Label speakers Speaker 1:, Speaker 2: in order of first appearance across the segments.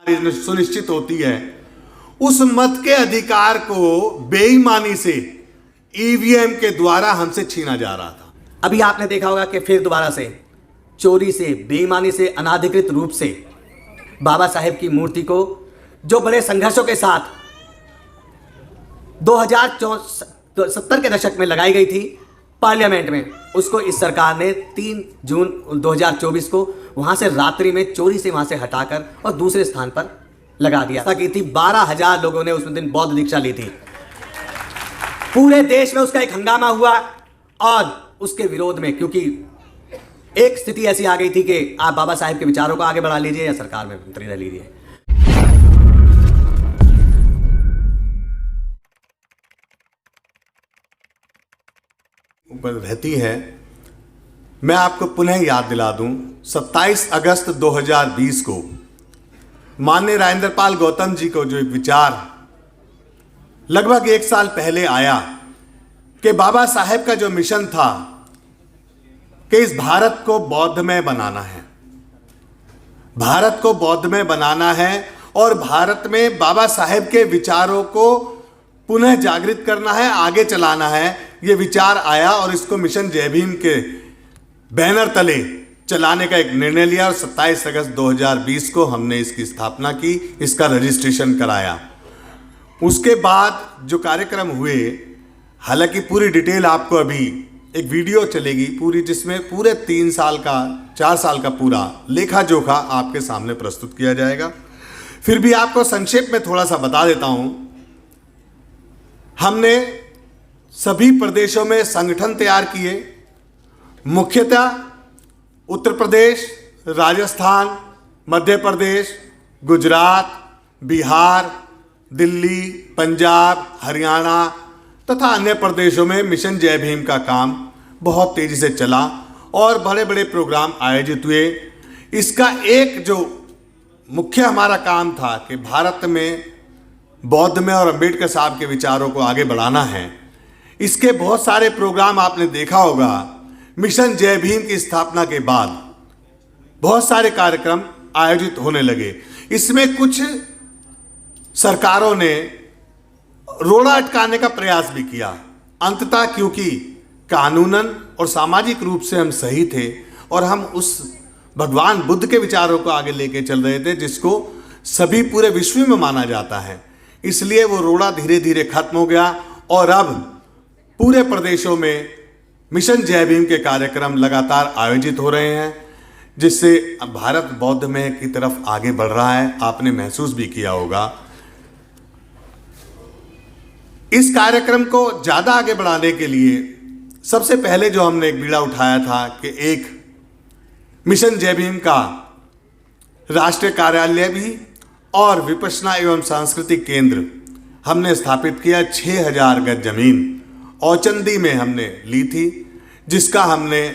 Speaker 1: सुनिश्चित होती है, उस मत के अधिकार को बेईमानी से ईवीएम के द्वारा हमसे छीना जा रहा था।
Speaker 2: अभी आपने देखा होगा कि फिर दोबारा से चोरी से, बेईमानी से, अनाधिकृत रूप से बाबा साहेब की मूर्ति को, जो बड़े संघर्षों के साथ 2070 के दशक में लगाई गई थी पार्लियामेंट में, उसको इस सरकार ने 3 जून 2024 को वहां से रात्रि में चोरी से वहां से हटाकर और दूसरे स्थान पर लगा दिया की थी। 12,000 लोगों ने उस दिन बौद्ध दीक्षा ली थी। पूरे देश में उसका एक हंगामा हुआ और उसके विरोध में, क्योंकि एक स्थिति ऐसी आ गई थी कि आप बाबा साहेब के विचारों को आगे बढ़ा लीजिए या सरकार में मंत्री रह लीजिए।
Speaker 1: ऊपर रहती है। मैं आपको पुनः याद दिला दूं, 27 अगस्त 2020 को माननीय राजेंद्र पाल गौतम जी को जो एक विचार लगभग 1 साल पहले आया कि बाबा साहेब का जो मिशन था कि इस भारत को बौद्धमय बनाना है, भारत को बौद्धमय बनाना है और भारत में बाबा साहेब के विचारों को पुनः जागृत करना है, आगे चलाना है, ये विचार आया और इसको मिशन जय भीम के बैनर तले चलाने का एक निर्णय लिया और 27 अगस्त 2020 को हमने इसकी स्थापना की, इसका रजिस्ट्रेशन कराया। उसके बाद जो कार्यक्रम हुए, हालांकि पूरी डिटेल आपको अभी एक वीडियो चलेगी पूरी, जिसमें पूरे 3 साल का 4 साल का पूरा लेखा जोखा आपके सामने प्रस्तुत किया जाएगा। फिर भी आपको संक्षेप में थोड़ा सा बता देता हूं। हमने सभी प्रदेशों में संगठन तैयार किए, मुख्यतः उत्तर प्रदेश, राजस्थान, मध्य प्रदेश, गुजरात, बिहार, दिल्ली, पंजाब, हरियाणा तथा अन्य प्रदेशों में मिशन जय भीम का काम बहुत तेजी से चला और बड़े बड़े प्रोग्राम आयोजित हुए। इसका एक जो मुख्य हमारा काम था कि भारत में बौद्ध में और अंबेडकर साहब के विचारों को आगे बढ़ाना है। इसके बहुत सारे प्रोग्राम आपने देखा होगा। मिशन जय भीम की स्थापना के बाद बहुत सारे कार्यक्रम आयोजित होने लगे। इसमें कुछ सरकारों ने रोड़ा अटकाने का प्रयास भी किया। अंततः क्योंकि कानूनन और सामाजिक रूप से हम सही थे और हम उस भगवान बुद्ध के विचारों को आगे लेके चल रहे थे जिसको सभी पूरे विश्व में माना जाता है, इसलिए वो रोड़ा धीरे धीरे खत्म हो गया और अब पूरे प्रदेशों में मिशन जय भीम के कार्यक्रम लगातार आयोजित हो रहे हैं, जिससे भारत बौद्धमय की तरफ आगे बढ़ रहा है। आपने महसूस भी किया होगा। इस कार्यक्रम को ज़्यादा आगे बढ़ाने के लिए सबसे पहले जो हमने एक बीड़ा उठाया था कि एक मिशन जय भीम का राष्ट्रीय कार्यालय भी और विपश्यना एवं सांस्कृतिक केंद्र हमने स्थापित किया। 6000 गज जमीन औचंदी में हमने ली थी, जिसका हमने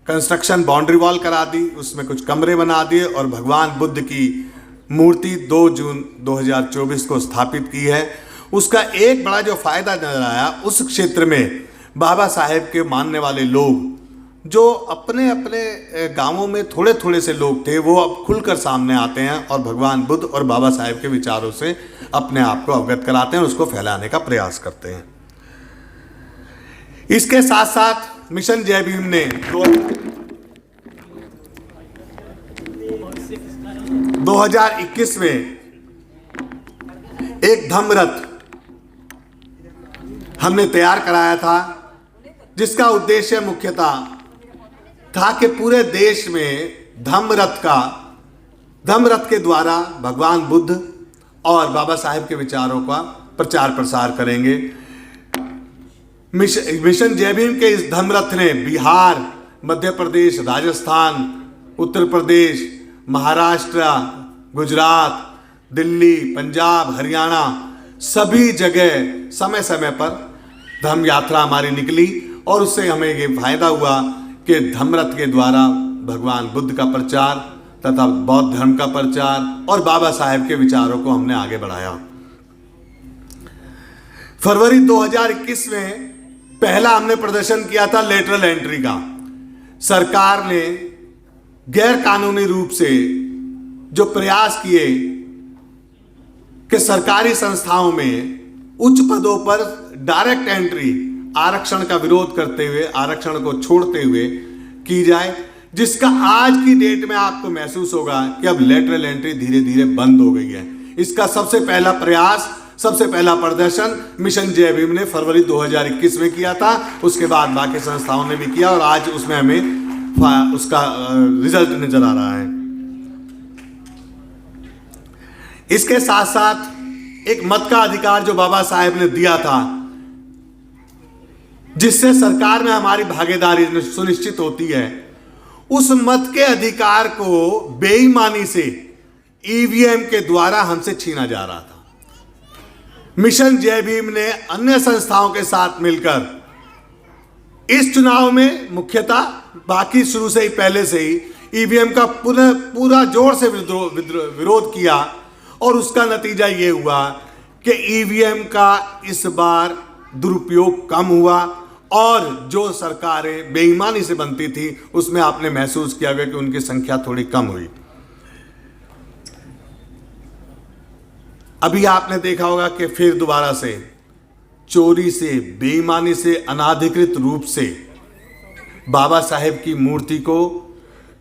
Speaker 1: कंस्ट्रक्शन बाउंड्री वॉल करा दी, उसमें कुछ कमरे बना दिए और भगवान बुद्ध की मूर्ति 2 जून 2024 को स्थापित की है। उसका एक बड़ा जो फायदा नजर आया, उस क्षेत्र में बाबा साहेब के मानने वाले लोग जो अपने अपने गांवों में थोड़े थोड़े से लोग थे, वो अब खुलकर सामने आते हैं और भगवान बुद्ध और बाबा साहेब के विचारों से अपने आप को अवगत कराते हैं और उसको फैलाने का प्रयास करते हैं। इसके साथ साथ मिशन जय भीम ने 2021 में एक धम्म रथ हमने तैयार कराया था, जिसका उद्देश्य मुख्यतः था कि पूरे देश में धम्म रथ के द्वारा भगवान बुद्ध और बाबा साहेब के विचारों का प्रचार प्रसार करेंगे। मिशन जय भीम के इस धम्म रथ ने बिहार, मध्य प्रदेश, राजस्थान, उत्तर प्रदेश, महाराष्ट्र, गुजरात, दिल्ली, पंजाब, हरियाणा सभी जगह समय समय पर धम्म यात्रा हमारी निकली और उससे हमें ये फायदा हुआ कि धम्म रथ के द्वारा भगवान बुद्ध का प्रचार तथा बौद्ध धर्म का प्रचार और बाबा साहेब के विचारों को हमने आगे बढ़ाया। फरवरी 2021 में पहला हमने प्रदर्शन किया था लेटरल एंट्री का। सरकार ने गैर कानूनी रूप से जो प्रयास किए कि सरकारी संस्थाओं में उच्च पदों पर डायरेक्ट एंट्री आरक्षण का विरोध करते हुए, आरक्षण को छोड़ते हुए की जाए, जिसका आज की डेट में आपको महसूस होगा कि अब लेटरल एंट्री धीरे धीरे बंद हो गई है। इसका सबसे पहला प्रयास, सबसे पहला प्रदर्शन मिशन जय भीम ने फरवरी 2021 में किया था। उसके बाद बाकी संस्थाओं ने भी किया और आज उसमें हमें उसका रिजल्ट नजर आ रहा है। इसके साथ साथ एक मत का अधिकार जो बाबा साहेब ने दिया था, जिससे सरकार में हमारी भागीदारी सुनिश्चित होती है, उस मत के अधिकार को बेईमानी से ईवीएम के द्वारा हमसे छीना जा रहा था। मिशन जय भीम ने अन्य संस्थाओं के साथ मिलकर इस चुनाव में मुख्यतः, बाकी शुरू से ही, पहले से ही ईवीएम का पूरा जोर से विरोध किया और उसका नतीजा ये हुआ कि ईवीएम का इस बार दुरुपयोग कम हुआ और जो सरकारें बेईमानी से बनती थी उसमें आपने महसूस किया कि उनकी संख्या थोड़ी कम हुई। अभी आपने देखा होगा कि फिर दोबारा से चोरी से, बेईमानी से, अनाधिकृत रूप से बाबा साहेब की मूर्ति को,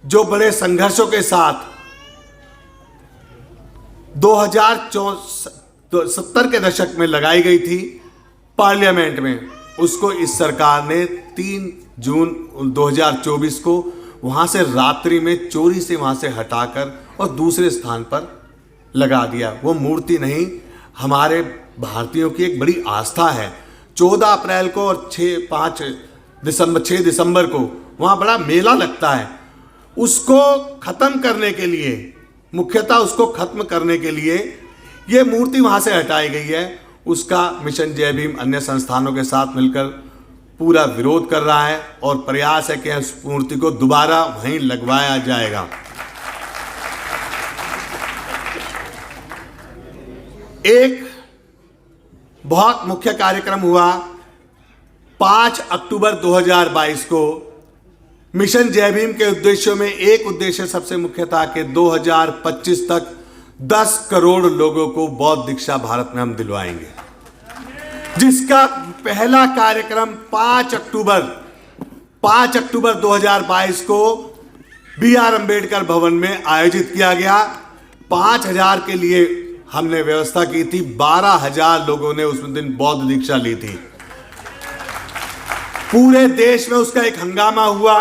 Speaker 1: जो बड़े संघर्षों के साथ 2070 के दशक में लगाई गई थी पार्लियामेंट में, उसको इस सरकार ने 3 जून 2024 को वहां से रात्रि में चोरी से वहां से हटाकर और दूसरे स्थान पर लगा दिया। वो मूर्ति नहीं, हमारे भारतीयों की एक बड़ी आस्था है। 14 अप्रैल को और 6 दिसंबर को वहाँ बड़ा मेला लगता है। उसको ख़त्म करने के लिए, मुख्यतः उसको ख़त्म करने के लिए ये मूर्ति वहाँ से हटाई गई है। उसका मिशन जय भीम अन्य संस्थानों के साथ मिलकर पूरा विरोध कर रहा है और प्रयास है कि उस मूर्ति को दोबारा वहीं लगवाया जाएगा। एक बहुत मुख्य कार्यक्रम हुआ 5 अक्टूबर 2022 को। मिशन जय भीम के उद्देश्यों में एक उद्देश्य सबसे मुख्य था कि 2025 तक 10 करोड़ लोगों को बौद्ध दीक्षा भारत में हम दिलवाएंगे, जिसका पहला कार्यक्रम 5 अक्टूबर 2022 को BR अम्बेडकर भवन में आयोजित किया गया। 5000 के लिए हमने व्यवस्था की थी, 12,000 लोगों ने उस दिन बौद्ध दीक्षा ली थी। पूरे देश में उसका एक हंगामा हुआ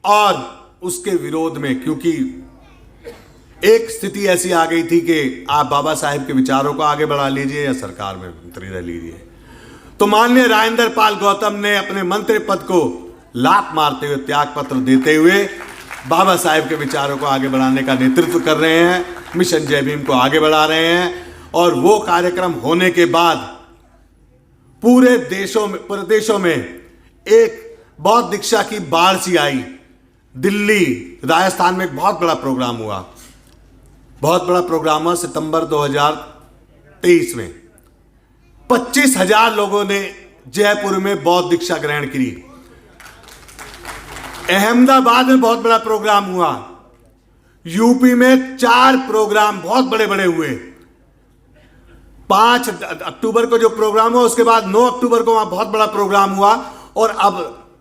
Speaker 1: और उसके विरोध में, क्योंकि एक स्थिति ऐसी आ गई थी कि आप बाबा साहेब के विचारों को आगे बढ़ा लीजिए या सरकार में मंत्री रह लीजिए। तो माननीय राजेंद्र पाल गौतम ने अपने मंत्री पद को लात मारते हुए, त्याग पत्र देते हुए बाबा साहेब के विचारों को आगे बढ़ाने का नेतृत्व कर रहे हैं, मिशन जय भीम को आगे बढ़ा रहे हैं। और वो कार्यक्रम होने के बाद पूरे प्रदेशों में एक बौद्ध दीक्षा की बाढ़ सी आई। दिल्ली, राजस्थान में एक बहुत बड़ा प्रोग्राम हुआ, सितंबर 2023 में 25,000 लोगों ने जयपुर में बौद्ध दीक्षा ग्रहण की। अहमदाबाद में बहुत बड़ा प्रोग्राम हुआ। यूपी में 4 प्रोग्राम बहुत बड़े बड़े हुए। 5 अक्टूबर को जो प्रोग्राम हुआ, उसके बाद 9 अक्टूबर को वहां बहुत बड़ा प्रोग्राम हुआ और अब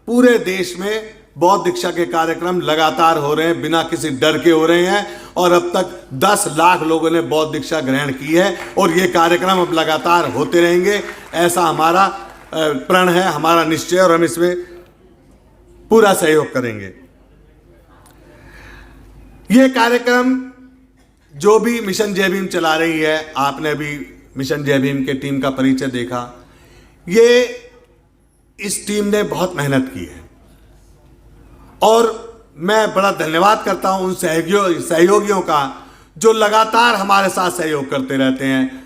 Speaker 1: पूरे देश में बौद्ध दीक्षा के कार्यक्रम लगातार हो रहे हैं, बिना किसी डर के हो रहे हैं और अब तक 10 लाख लोगों ने बौद्ध दीक्षा ग्रहण की है और ये कार्यक्रम अब लगातार होते रहेंगे। ऐसा हमारा प्रण है, हमारा निश्चय, और हम इसमें पूरा सहयोग करेंगे। ये कार्यक्रम जो भी मिशन जय भीम चला रही है, आपने अभी मिशन जय भीम के टीम का परिचय देखा। ये इस टीम ने बहुत मेहनत की है और मैं बड़ा धन्यवाद करता हूं उन सहयोगियों का जो लगातार हमारे साथ सहयोग करते रहते हैं।